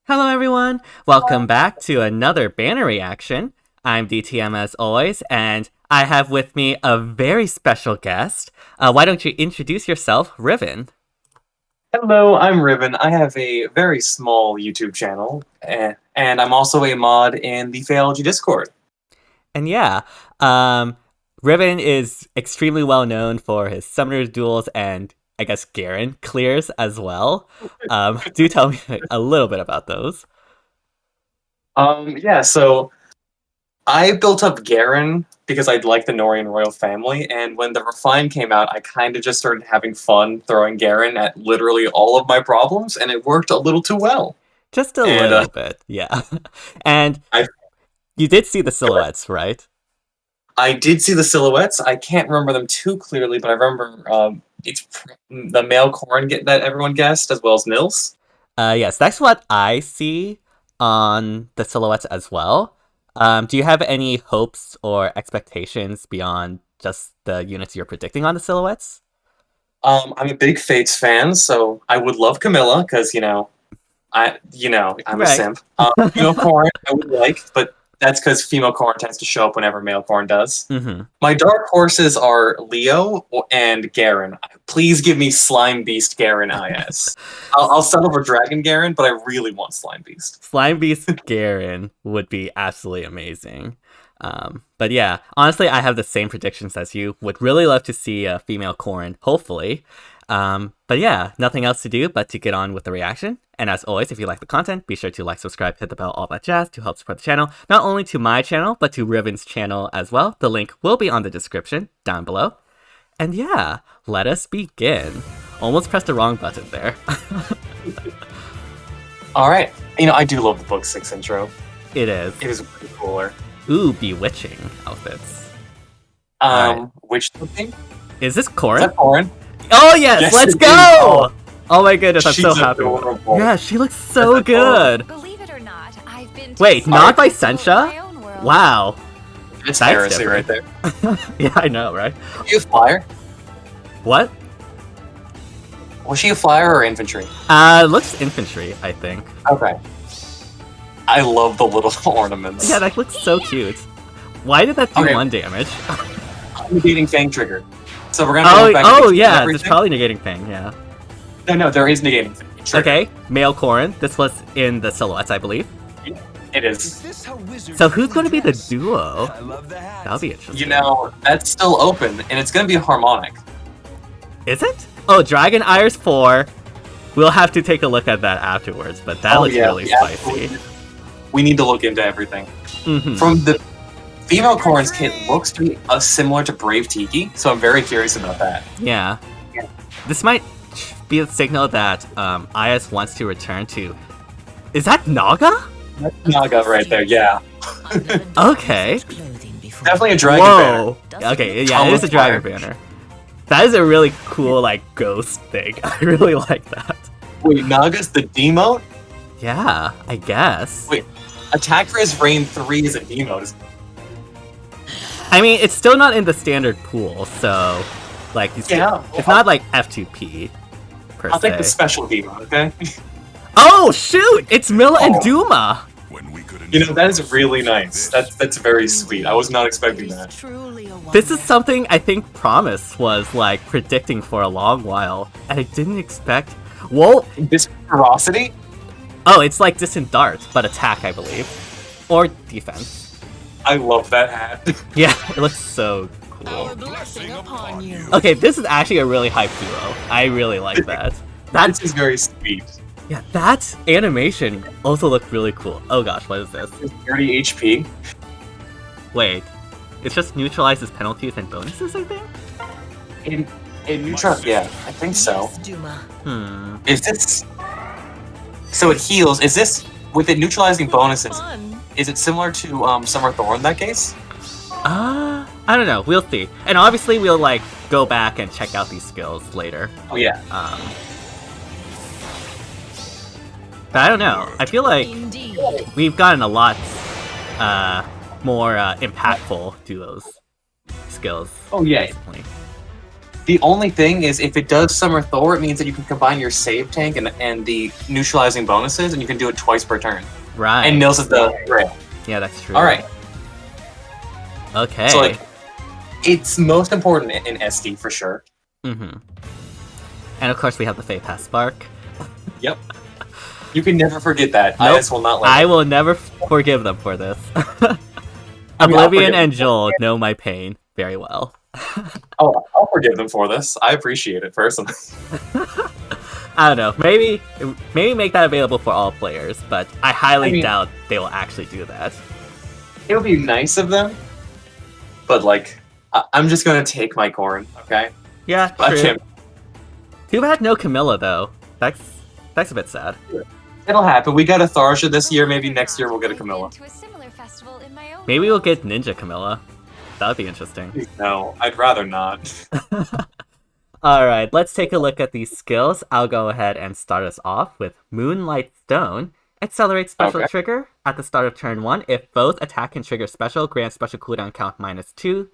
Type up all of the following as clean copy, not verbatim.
Hello everyone! Welcome back to another banner reaction. I'm DTM as always, and I have with me a very special guest. Why don't you introduce yourself, Riven? Hello, I'm Riven. I have a very small YouTube channel, and I'm also a mod in the FEH Discord. And yeah, Riven is extremely well known for his Summoner's Duels and I guess Garen clears as well. Do tell me a little bit about those. Yeah, so I built up Garen because I like the Norian royal family, and when the Refine came out, I kind of just started having fun throwing Garen at literally all of my problems, and it worked a little too well. Just a little bit, yeah. And you did see the silhouettes, right? I did see the silhouettes. I can't remember them too clearly, but I remember it's the male Corrin that everyone guessed, as well as Nils. Yes, that's what I see on the silhouettes as well. Do you have any hopes or expectations beyond just the units you're predicting on the silhouettes? I'm a big Fates fan, so I would love Camilla because I'm a simp. Female Corrin I would like, but that's because female Corrin tends to show up whenever male Corrin does. Mm-hmm. My dark horses are Leo and Garen. Please give me Slime Beast Garen IS. I'll settle for Dragon Garen, but I really want Slime Beast. Slime Beast Garen would be absolutely amazing. But yeah, honestly, I have the same predictions as you. Would really love to see a female Corrin, hopefully. But yeah, nothing else to do but to get on with the reaction. And as always, if you like the content, be sure to like, subscribe, hit the bell, all that jazz to help support the channel. Not only to my channel, but to Riven's channel as well. The link will be on the description down below. And yeah, let us begin. Almost pressed the wrong button there. Alright, I do love the book 6 intro. It is. It is pretty cooler. Ooh, bewitching outfits. Which thing? Is this Corrin? Is that Corrin? Oh yes, let's go! Oh my goodness, I'm so happy. Adorable. Yeah, she looks so good. Believe it or not, I've been Wait, not by Sencha? Wow. It's heresy right there. Yeah, I know, right? Was she a flyer? What? Was she a flyer or infantry? Looks infantry, I think. Okay. I love the little ornaments. Yeah, that looks so cute. Why did that do 1 damage? Negating Fang trigger. So we're gonna back to yeah, it's probably negating Fang, yeah. No, there is negating Fang. Trigger. Okay, male Corrin. This was in the silhouettes, I believe. It is. So who's going to be the duo? That'll be interesting. That's still open, and it's gonna be harmonic. Is it? Oh, Dragon Iris 4. We'll have to take a look at that afterwards, but that looks really spicy. We need to look into everything. Mm-hmm. From the female Corrin's kit looks to be similar to Brave Tiki, so I'm very curious about that. Yeah. This might be a signal that IS wants to return to... Is that Naga? That's Naga right there, yeah. Okay. Definitely a dragon banner. Okay, yeah, it is a dragon banner. That is a really cool, ghost thing. I really like that. Wait, Naga's the demote? Yeah, I guess. Wait, Attack for his Reign 3 is a demote. I mean, it's still not in the standard pool, so, it's not F2P, per se. I'll take the special demote, okay? Oh, shoot! It's Milla and Duma! That is really nice. That's very sweet. I was not expecting that. This is something I think Promise was, predicting for a long while, and I didn't expect... Whoa! This ferocity? Oh, it's like Distant Dart, but attack, I believe. Or defense. I love that hat. Yeah, it looks so cool. Okay, this is actually a really hype duo. I really like that. That is very sweet. Yeah, that animation also looked really cool. Oh gosh, what is this? It's 30 HP. Wait, it just neutralizes penalties and bonuses, I think? In neutral, yeah, I think so. Is this... So it heals. Is this, with it neutralizing bonuses, is it similar to Summer Thorn in that case? I don't know. We'll see. And obviously we'll, go back and check out these skills later. Oh, yeah. But I don't know. I feel like we've gotten a lot more impactful duos skills. Oh, yeah. Recently. The only thing is, if it does Summer Thor, it means that you can combine your save tank and the neutralizing bonuses, and you can do it twice per turn. Right. And Nils is the rail. Yeah, that's true. All right. Okay. So, like, it's most important in SD for sure. Mm-hmm. And of course, we have the Fate Pass Spark. Yep. You can never forget that. Nope. IS will not let I it. will never forgive them for this. I mean, I'll Oblivion forgive and them. Joel know my pain very well. Oh, I'll forgive them for this. I appreciate it personally. I don't know. Maybe make that available for all players, but I highly mean- doubt they will actually do that. It would be nice of them, but like, I'm just gonna take my Corrin, okay? Yeah, I true. can't. Too bad no Camilla though. That's a bit sad. It'll happen. We got a Tharsha this year. Maybe next year we'll get a Camilla. Maybe we'll get Ninja Camilla. That would be interesting. No, I'd rather not. Alright, let's take a look at these skills. I'll go ahead and start us off with Moonlight Stone. Accelerate special Okay. trigger at the start of turn 1. If both attack and trigger special, grant special cooldown count -2.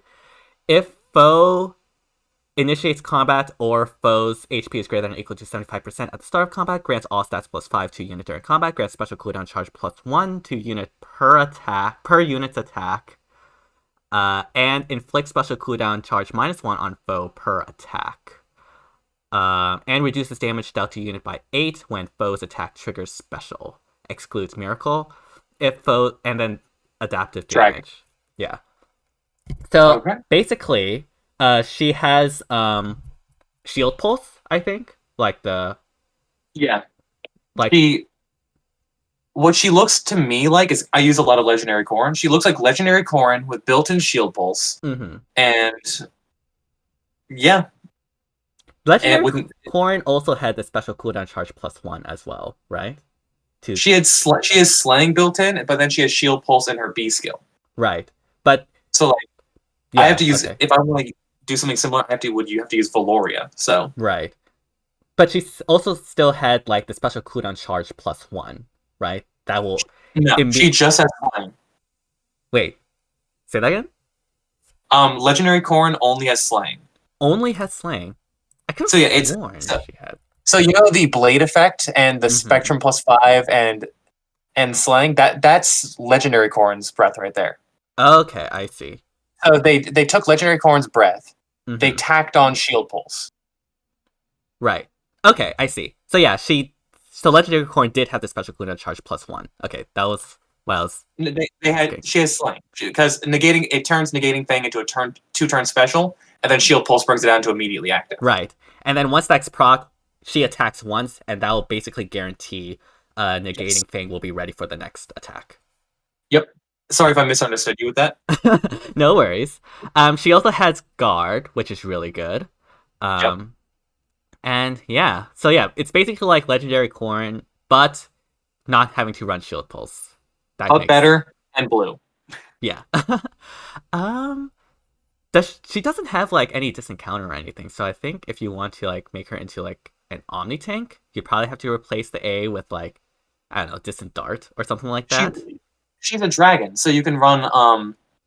If foe initiates combat or foe's HP is greater than or equal to 75% at the start of combat, grants all stats +5 to unit during combat, grants special cooldown charge +1 to unit per unit's attack, and inflict special cooldown charge -1 on foe per attack. And reduces damage dealt to unit by 8 when foe's attack triggers special. Excludes miracle. If foe, and then adaptive Dragon. damage. Yeah. So Okay. basically, she has shield pulse, I think. Like Yeah. like What she looks to me like is, I use a lot of Legendary Corrin. She looks like Legendary Corrin with built-in shield pulse, mm-hmm. and yeah, Legendary with- Corrin also had the special cooldown charge +1 as well, right? she has slaying built in, but then she has shield pulse in her B skill. Right. But So like, yeah, I have to use okay. if I want to do something similar. You have to use Valoria. So Right. But she also still had like the special cooldown charge +1, right? That will no, she just has slaying. wait. Say that again? Legendary Corrin only has slaying. Only has slaying. I could have So, yeah, it's- sworn so- she had. So you know the blade effect and the Mhm. spectrum +5 and slaying, that's Legendary Corrin's breath right there. Okay, I see. So they took Legendary Corrin's breath, Mhm. they tacked on shield pulse. Right. Okay, I see. So yeah, so Legendary Corrin did have the special cooldown charge +1. Okay, that was They had Okay. She has slaying because turns negating thing into a 2-turn special, and then shield pulse brings it down to immediately active. right. And then once that's proc, she attacks once, and that will basically guarantee negating Yes. Fang will be ready for the next attack. Sorry if I misunderstood you with that. No worries. She also has guard, which is really good. And yeah, so yeah, it's basically like Legendary Corrin, but not having to run Shield Pulse. That But makes- better and blue. Yeah. She doesn't have like any disencounter or anything, so I think if you want to like make her into like an Omni tank, you probably have to replace the A with like, I don't know, Distant Dart or something like that. She's a dragon, so you can run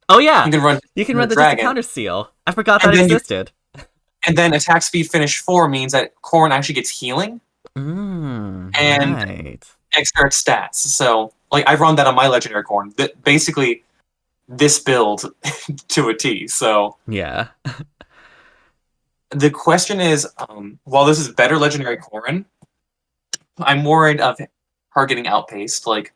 Oh yeah, you can run you can run the dragon. Disencounter Seal. I forgot And that then you- existed. and then attack speed finish 4 means that Corrin actually gets healing, and- Right. extra stats. So like I run that on my Legendary Corrin. Basically this build to a T. So Yeah. the question is, while this is better Legendary Corrin, I'm worried of her getting outpaced. Like,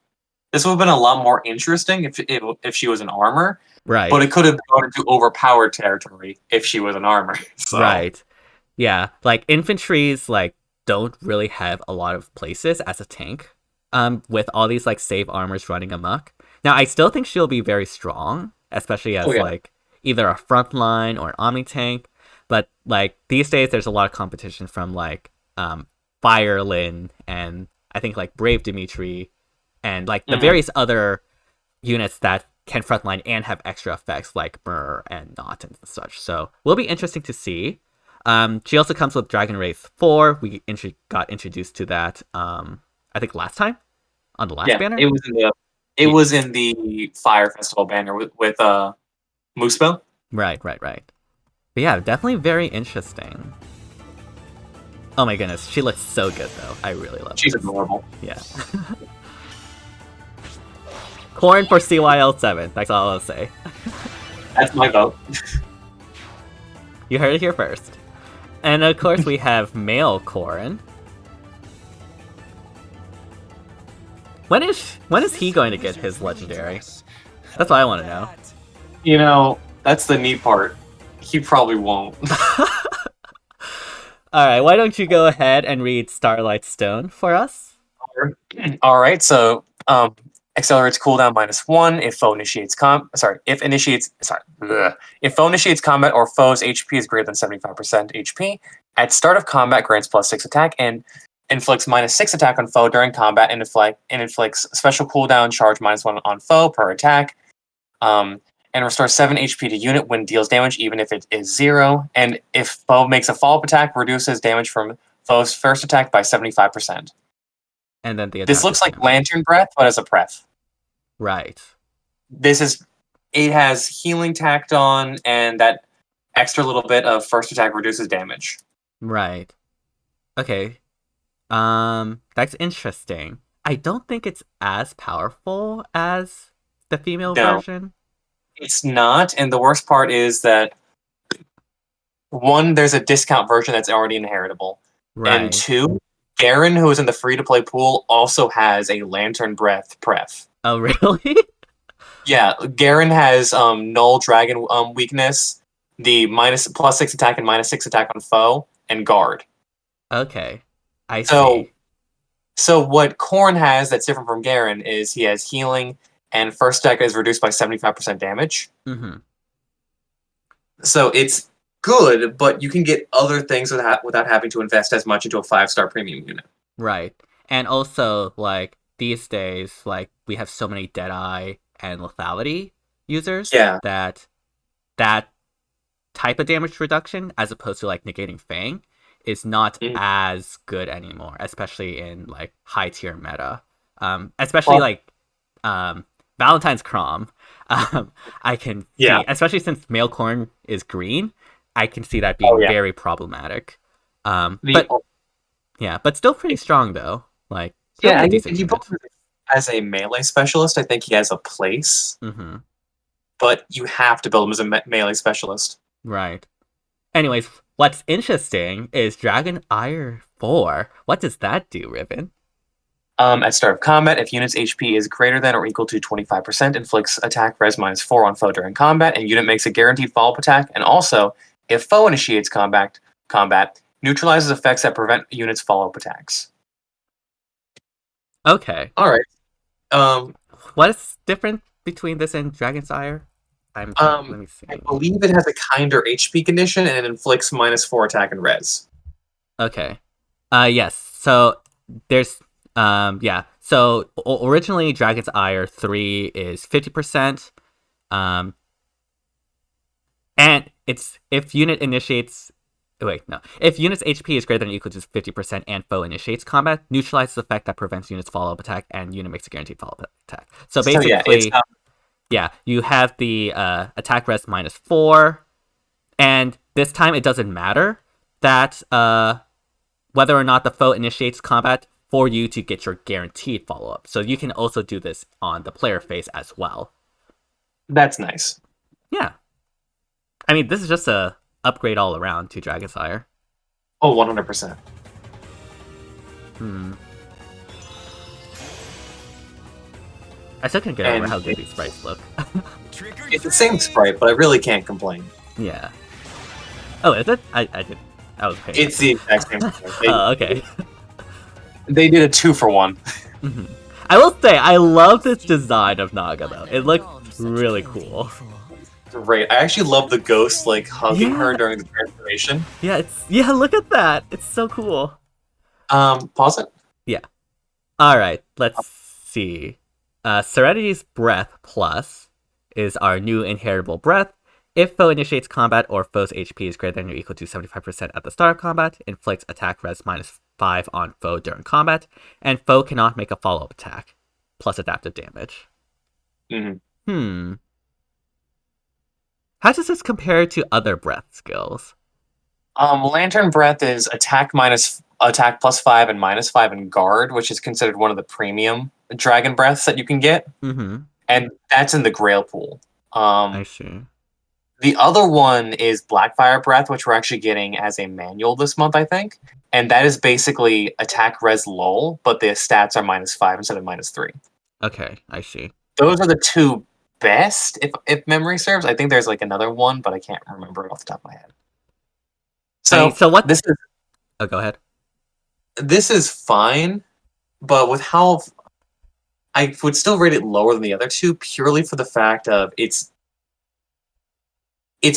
this would have been a lot more interesting if she was an armor, Right. but it could have gone into overpowered territory if she was an armor. So, Right. Yeah. Like infantries like don't really have a lot of places as a tank. With all these like save armors running amok. Now I still think she'll be very strong, especially as Oh, yeah. like either a frontline or an Omni tank. But like these days there's a lot of competition from like Firelin and I think like Brave Dimitri and like the Mhm. various other units that can frontline and have extra effects like Myrrh and Knot and such. So will be interesting to see. She also comes with Dragon Wraith 4. We got introduced to that I think last time on the last yeah, banner. it was in the Fire Festival banner with Moosebell. Right. But yeah, definitely very interesting. Oh my goodness, she looks so good though. I really love She's this. adorable. Yeah. Corrin for CYL7. That's all I'll say. That's my vote. You heard it here first. And of course, we have male Corrin. When is he going to get his legendary? That's what I want to know. You know, that's the neat part. He probably won't. Alright, why don't you go ahead and read Starlight Stone for us? All right, so accelerates cooldown -1 if foe initiates if foe initiates combat or foe's HP is greater than 75% HP. At start of combat, grants +6 attack and inflicts -6 attack on foe during combat and inflicts special cooldown charge -1 on foe per attack. And restores 7 HP to unit when deals damage, even if it is 0. And if foe makes a follow-up attack, reduces damage from foe's first attack by 75%. And then the This looks like Lantern Breath, but as a pref. Right. It has healing tacked on, and that extra little bit of first attack reduces damage. Right. Okay. That's interesting. I don't think it's as powerful as the female version. It's not, and the worst part is that 1, there's a discount version that's already inheritable. Right. And 2, Garen, who is in the free-to-play pool, also has a Lantern Breath pref. Oh, really? Yeah, Garen has Null Dragon weakness, the +6 attack and -6 attack on foe, and Guard. Okay. I see. So what Corrin has that's different from Garen is he has healing, and first attack is reduced by 75% damage. Mm-hmm. So it's good, but you can get other things without having to invest as much into a 5-star premium unit. Right. And also, like, these days, like, we have so many Deadeye and Lethality users that type of damage reduction, as opposed to, like, negating Fang, is not as good anymore, especially in, like, high-tier meta. Especially, Valentine's Crom. I can see, especially since male Corrin is green, I can see that being very problematic. But still pretty strong though. Like, and if you build as a melee specialist, I think he has a place. Mm-hmm. But you have to build him as a melee specialist. Right. Anyways, what's interesting is Dragon Ire 4. What does that do, Riven? At start of combat, if unit's HP is greater than or equal to 25%, inflicts attack res -4 on foe during combat, and unit makes a guaranteed follow-up attack. And also, if foe initiates combat neutralizes effects that prevent units' follow-up attacks. Okay. All right. What is different between this and Dragon's Ire? Let me see. I believe it has a kinder HP condition and it inflicts -4 attack and res. Okay. Yes. So there's So originally Dragon's Ire 3 is 50%. And it's if unit initiates if unit's HP is greater than or equal to 50% and foe initiates combat, neutralizes the effect that prevents unit's follow-up attack, and unit makes a guaranteed follow-up attack. So basically, you have the attack res -4, and this time it doesn't matter that whether or not the foe initiates combat for you to get your guaranteed follow-up. So you can also do this on the player phase as well. That's nice. Yeah. I mean, this is just a upgrade all around to Dragon's Ire. Oh, 100%. I still can't get over how good these sprites look. It's the same sprite, but I really can't complain. Yeah. Oh, is it? I was paying. It's the exact same sprite. Oh, okay. They did a 2-for-1. Mm-hmm. I will say, I love this design of Naga, though. It looks really cool. Great. I actually love the ghost, like, hugging her during the transformation. Yeah, look at that. It's so cool. Pause it? Yeah. Alright, let's see. Serenity's Breath Plus is our new inheritable breath. If foe initiates combat or foe's HP is greater than or equal to 75% at the start of combat, inflicts attack res -5 on foe during combat, and foe cannot make a follow-up attack, plus adaptive damage. How does this compare to other breath skills? Lantern Breath is attack +5 and -5 in guard, which is considered one of the premium dragon breaths that you can get, Mm-hmm. and that's in the Grail pool. I see. The other one is Blackfire Breath, which we're actually getting as a manual this month, I think, and that is basically attack res lull, but the stats are -5 instead of -3. Okay, I see. Those are the two best, if memory serves. I think there's like another one, but I can't remember it off the top of my head. So so what? this is Oh, go ahead. this is fine, but with how I would still rate it lower than the other two, purely for the fact of it's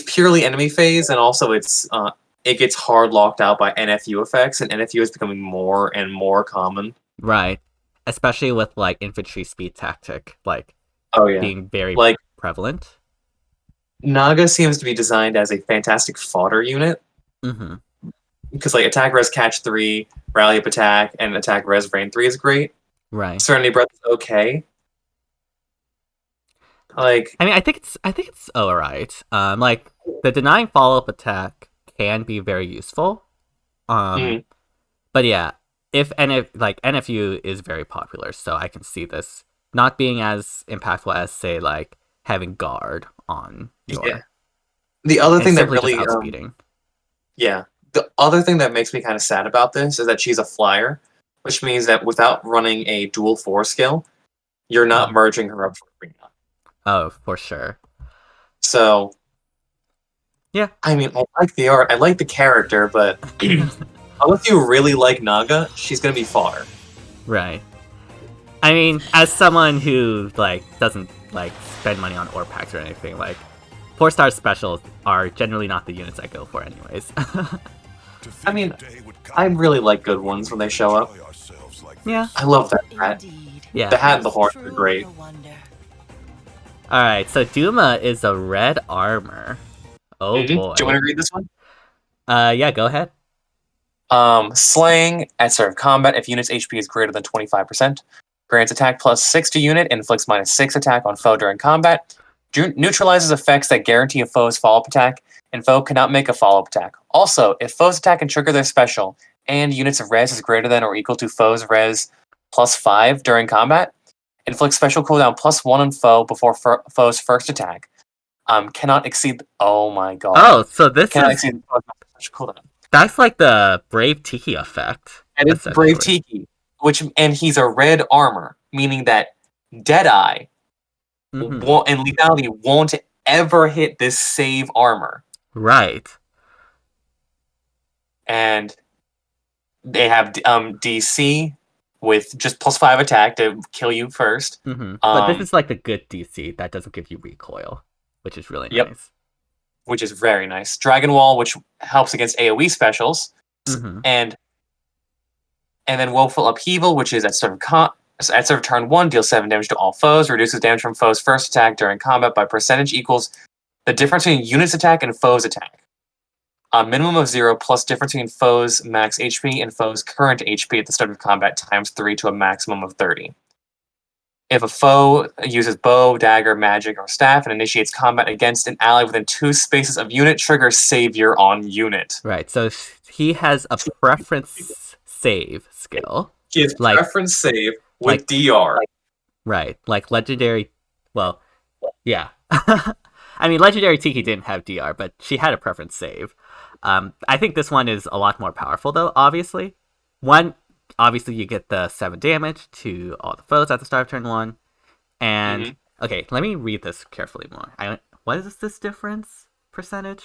purely enemy phase, and also it gets hard locked out by NFU effects, and NFU is becoming more and more common. Right. Especially with like infantry speed tactic, like Oh yeah, being very like prevalent. Naga seems to be designed as a fantastic fodder unit Mm-hmm. because like attack res catch 3, rally up attack, and attack res rain 3 is great. Right. Serenity breath is okay. Like I mean, I think it's alright. Like the denying follow up attack can be very useful. mhm. But yeah, if NFU is very popular, so I can see this not being as impactful as say like having guard on your Yeah. The other and thing that simply just really outspeeding. yeah. The other thing that makes me kind of sad about this is that she's a flyer, which means that without running a dual 4 skill, you're not merging her up for arena. Oh, for sure. So, Yeah. I mean, I like the art, I like the character, but unless you really like Naga, she's gonna be fodder. Right. I mean, as someone who like doesn't like spend money on ore packs or anything, like 4-star specials are generally not the units I go for anyways. I mean, I really like good ones when they show up. Yeah. I love that hat. Yeah. The hat and the horns are great. Alright, so Duma is a red armor. Oh Mhm. boy. Do you want to read this one? Yeah, go ahead. Slaying at start of combat if unit's HP is greater than 25%. Grants attack +6 to unit, inflicts -6 attack on foe during combat. Neutralizes effects that guarantee a foe's follow-up attack, and foe cannot make a follow-up attack. Also, if foes attack and trigger their special, and units of res is greater than or equal to foe's res +5 during combat, inflicts special cooldown +1 on foe before foe's first attack. Cannot exceed. Oh my god. Oh, so this Cannot is exceed special cooldown. that's like the Brave Tiki effect. And it's Brave Tiki, and he's a red armor, meaning that Deadeye Mm-hmm. and lethality won't ever hit this save armor. Right. And they have DC with just +5 attack to kill you first. Mm-hmm. But this is like the good DC that doesn't give you recoil, which is really nice. Which is very nice. Dragon Wall, which helps against AoE specials, Mm-hmm. and then Woeful Upheaval, which is at start of turn 1, deals 7 damage to all foes, reduces damage from foes' first attack during combat by percentage equals the difference between unit's attack and foes' attack. A minimum of 0 plus difference between foes' max HP and foes' current HP at the start of combat times 3 to a maximum of 30. If a foe uses bow, dagger, magic, or staff and initiates combat against an ally within 2 spaces of unit, triggers Savior on unit. Right, so he has a preference save skill. He has Like- preference save with like- DR. Right, like legendary. Well, yeah. I mean, legendary Tiki didn't have DR, but she had a preference save. I think this one is a lot more powerful, though. Obviously, obviously you get the 7 damage to all the foes at the start of turn 1, and okay, let me read this carefully more. What is this difference percentage?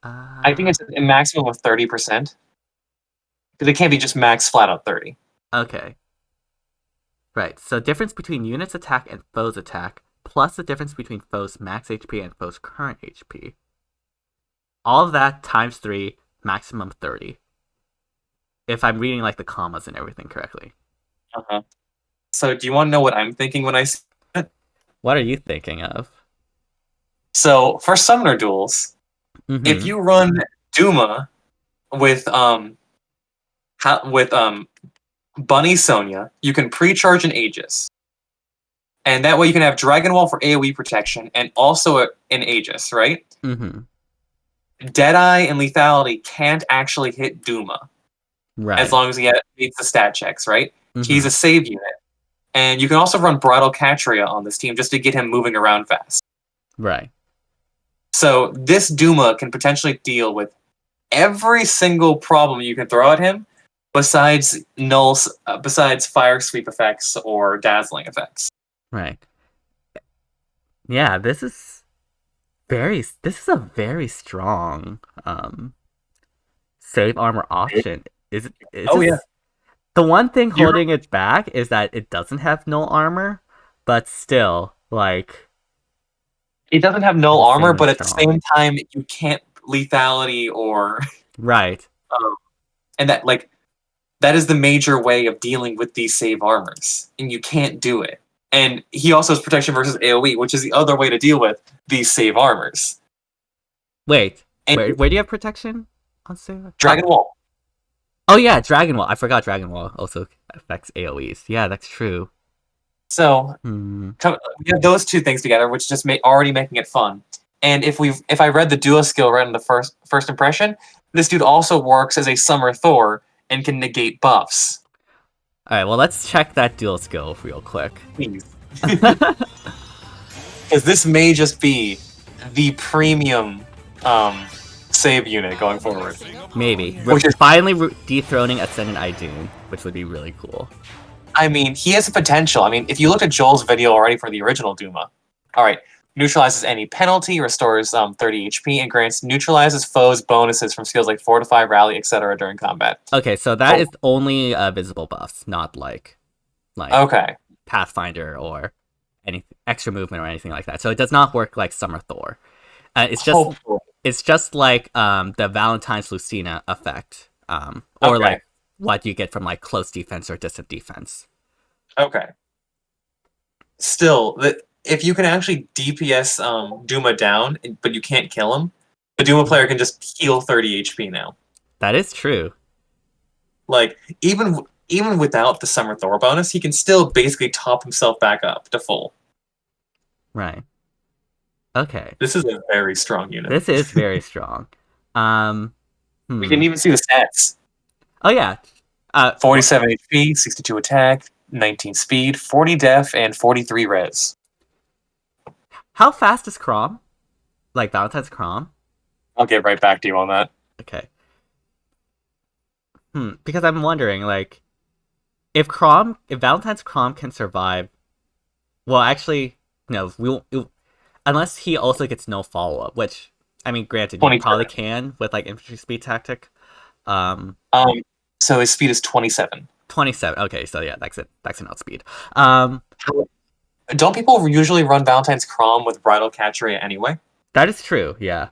I think it's a maximum of 30%. Because it can't be just max flat out 30. Okay. Right, so difference between units attack and foes attack, plus the difference between foes max HP and foes current HP. All of that times 3, maximum 30. If I'm reading like the commas and everything correctly. Uh-huh. So do you want to know what I'm thinking when I see it? What are you thinking of? So for summoner duels, Mhm. if you run Duma with Bunny Sonya, you can pre-charge an Aegis. And that way you can have Dragon Wall for AoE protection and also an Aegis, right? Mm-hmm. Deadeye and Lethality can't actually hit Duma Right. as long as he meets the stat checks, right? Mm-hmm. He's a save unit. And you can also run Bridal Catria on this team just to get him moving around fast. Right. So this Duma can potentially deal with every single problem you can throw at him besides fire sweep effects or dazzling effects. Right. Yeah, this is a very strong save armor option. It's Oh, just, yeah. the one thing holding it back is that it doesn't have null armor, but still, like, It doesn't have null Insanely armor, but at the strong. same time, you can't lethality or right. and that is the major way of dealing with these save armors, and you can't do it. And he also has protection versus AoE, which is the other way to deal with these save armors. Wait, And where do you have protection on save? Dragon Wall. Oh yeah, Dragon Wall. I forgot Dragon Wall also affects AoEs. Yeah, that's true. So Hmm. we have those two things together, which just already making it fun. And if I read the duo skill right in the first impression, this dude also works as a Summer Thor and can negate buffs. All right, well, let's check that dual skill real quick. Please. Because this may just be the premium save unit going forward. Maybe. Which is- finally dethroning Ascendant Idun, which would be really cool. I mean, he has the potential. I mean, if you look at Joel's video already for the original Duma, alright, neutralizes any penalty, restores 30 HP, and grants neutralizes foes bonuses from skills like Fortify, Rally, etc. during combat. Okay, so that is only visible buffs, not like Okay. Pathfinder or any extra movement or anything like that. So it does not work like Summer Thor. It's just Hopefully. it's just like the Valentine's Lucina effect, or Okay. like what you get from like close defense or distant defense. Okay. Still, if you can actually DPS Duma down, but you can't kill him, the Duma player can just heal 30 HP now. That is true. Like, even without the Summer Thor bonus, he can still basically top himself back up to full. Right. Okay. This is a very strong unit. This is very strong. We can even see the stats. Oh yeah. 47 HP, 62 attack, 19 speed, 40 def, and 43 res. How fast is Crom? Like Valentine's Crom? I'll get right back to you on that. Okay. Because I'm wondering, like, if Valentine's Crom can survive, well, actually, no, unless he also gets no follow-up, which, I mean, granted, you probably can with, like, infantry speed tactic. So his speed is 27. 27, okay, so yeah, that's it. That's an outspeed. Don't people usually run Valentine's Crom with Bridal Catria anyway? That is true, yeah.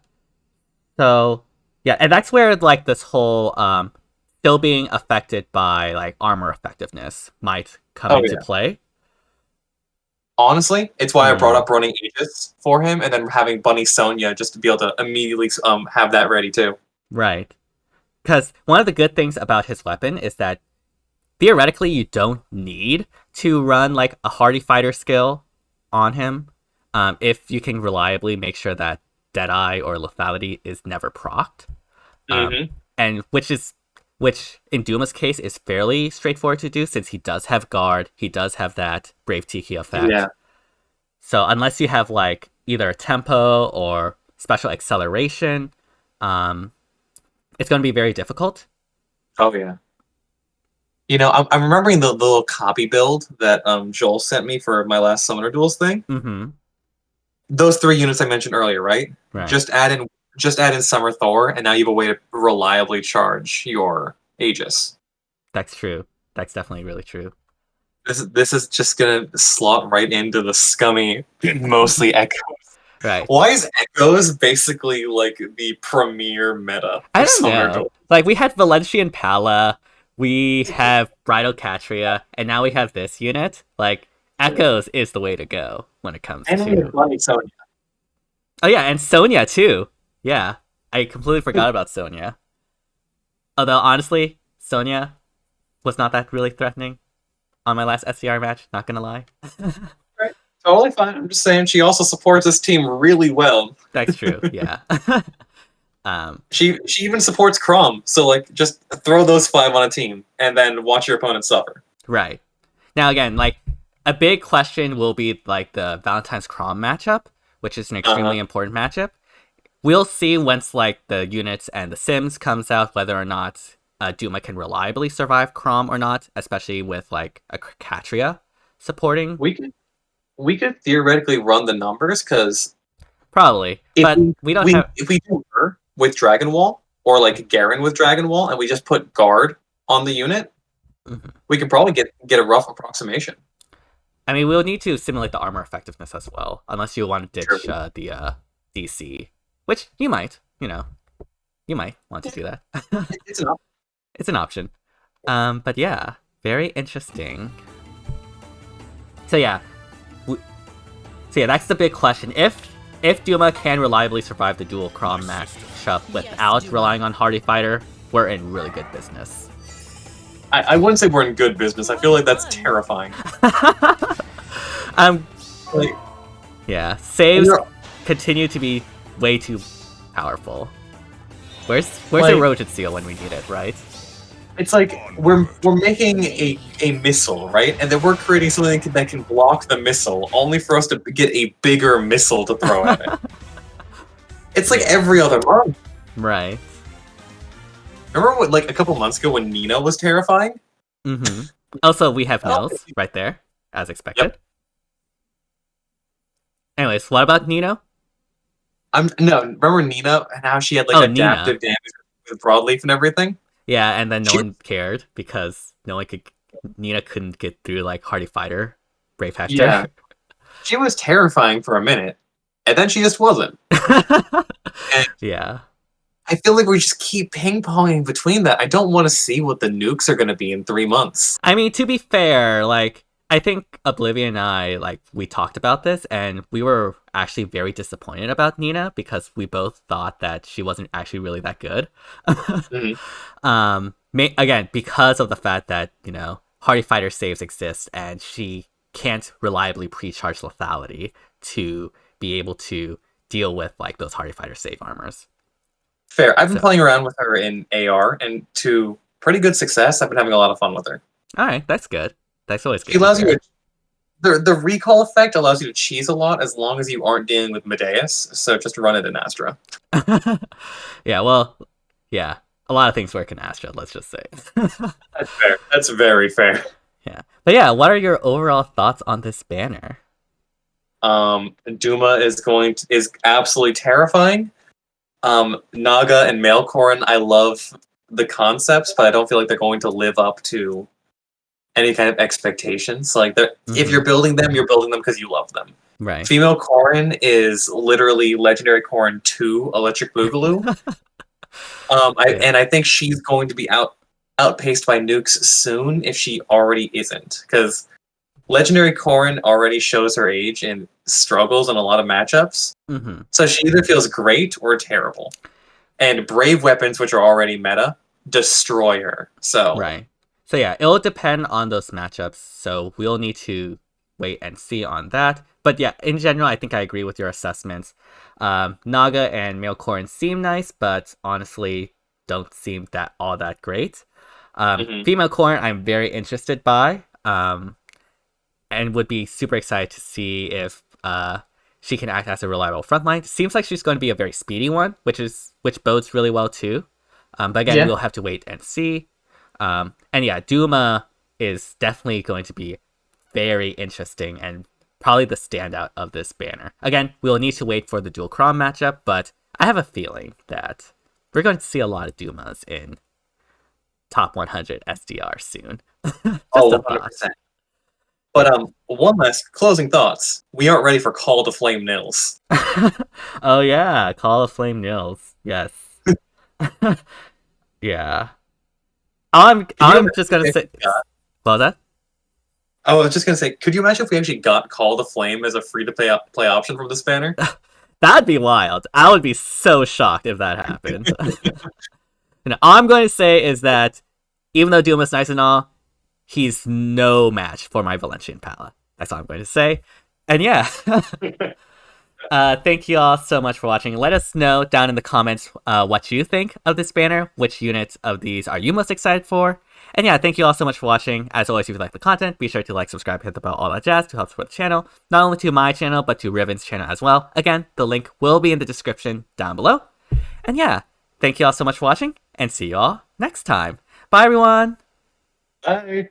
So, yeah, and that's where, like, this whole, still being affected by, like, armor effectiveness might come into play. Honestly, it's why I brought up running Aegis for him and then having Bunny Sonya just to be able to immediately have that ready too. Right. Because one of the good things about his weapon is that theoretically you don't need to run like a hardy fighter skill on him if you can reliably make sure that Deadeye or Lethality is never procced. And which in Duma's case is fairly straightforward to do since he does have guard, he does have that Brave Tiki effect. Yeah. So unless you have like either a tempo or special acceleration, it's going to be very difficult. Oh yeah. You know, I'm remembering the little copy build that Joel sent me for my last Summoner Duels thing. Mm-hmm. Those 3 units I mentioned earlier, right? Right. Just add in Summer Thor, and now you have a way to reliably charge your Aegis. That's true. That's definitely really true. This is just gonna slot right into the scummy, mostly Echoes. Right. Why is Echoes basically like the premier meta? I don't know. Like we had Valentian Pala, we have Bridal Catria, and now we have this unit. Like Echoes is the way to go when it comes to. Sonya. Oh yeah, and Sonya too. Yeah, I completely forgot about Sonya. Although honestly, Sonya was not that really threatening on my last SCR match. Not gonna lie. Totally fine. I'm just saying she also supports this team really well. That's true. Yeah. She even supports Crom, so like just throw those 5 on a team and then watch your opponent suffer. Right. Now again, like a big question will be like the Valentine's Crom matchup, which is an extremely important matchup. We'll see once like the units and the sims comes out whether or not Duma can reliably survive Crom or not, especially with like a Katria supporting. We could theoretically run the numbers because Probably, but we don't have. if we do her with Dragon Wall or like Garen with Dragon Wall and we just put guard on the unit, we could probably get a rough approximation. I mean, we'll need to simulate the armor effectiveness as well, unless you want to ditch the DC, which you might. You might want to do that. It's an option. It's an option. But yeah, very interesting. So yeah, that's the big question. If Duma can reliably survive the dual Crom matchup without relying on Hardy Fighter, we're in really good business. I wouldn't say we're in good business. I feel like that's terrifying. Yeah, saves continue to be way too powerful. Where's the Roged Seal when we need it, right? It's like we're making a missile, right? And then we're creating something that can block the missile, only for us to get a bigger missile to throw at it. It's like every other month. Right. Remember what, like a couple months ago when Nina was terrifying? Mm-hmm. Also, we have Nils right there, as expected. Yep. Anyways, what about Nino? Remember Nina and how she had like adaptive damage with Broadleaf and everything? Yeah, and then no one cared because Nina couldn't get through like Hardy Fighter, Brave Hector. Yeah. She was terrifying for a minute, and then she just wasn't. Yeah. I feel like we just keep ping-ponging between that. I don't want to see what the nukes are going to be in 3 months. I mean, to be fair, like, I think Oblivion and I, like, we talked about this, and we were actually very disappointed about Nina because we both thought that she wasn't actually really that good. Again, because of the fact that, Hardy Fighter saves exist, and she can't reliably pre-charge lethality to be able to deal with, like, those Hardy Fighter save armors. Fair. I've been playing around with her in AR, and to pretty good success. I've been having a lot of fun with her. All right, that's good. That's always good. She allows you the recall effect allows you to cheese a lot as long as you aren't dealing with Medeus, so just run it in Astra. Yeah, well, yeah. A lot of things work in Astra, let's just say. That's fair. That's very fair. Yeah. But yeah, what are your overall thoughts on this banner? Duma is absolutely terrifying. Naga and Male Corrin, I love the concepts, but I don't feel like they're going to live up to any kind of expectations. Like, if you're building them because you love them. Right. Female Corrin is literally Legendary Corrin 2 Electric Boogaloo. And I think she's going to be outpaced by nukes soon if she already isn't. Because Legendary Corrin already shows her age and struggles in a lot of matchups. So she either feels great or terrible. And Brave weapons, which are already meta, destroy her. So right. So yeah, it'll depend on those matchups. So we'll need to wait and see on that. But yeah, in general, I think I agree with your assessments. Naga and Male Corrin seem nice, but honestly don't seem all that great. Female Corrin, I'm very interested by. And would be super excited to see if she can act as a reliable frontline. Seems like she's going to be a very speedy one, which bodes really well too. But again, we'll have to wait and see. And yeah, Duma is definitely going to be very interesting and probably the standout of this banner. Again, we'll need to wait for the dual Crom matchup, but I have a feeling that we're going to see a lot of Dumas in top 100 SDR soon. Oh, 100%. But one last closing thoughts. We aren't ready for Call to Flame Nils. Oh yeah, Call to Flame Nils. Yes. Yeah. I'm just gonna say. What was that? I was just gonna say, could you imagine if we actually got Call to Flame as a free-to-play option from this banner? That'd be wild. I would be so shocked if that happened. All I'm going to say is that even though Duma's nice and all, he's no match for my Valencian Pala. That's all I'm going to say. And yeah, thank you all so much for watching. Let us know down in the comments what you think of this banner. Which units of these are you most excited for? And yeah, thank you all so much for watching. As always, if you like the content, be sure to like, subscribe, hit the bell, all that jazz to help support the channel. Not only to my channel, but to Riven's channel as well. Again, the link will be in the description down below. And yeah, thank you all so much for watching, and see you all next time. Bye, everyone! Bye.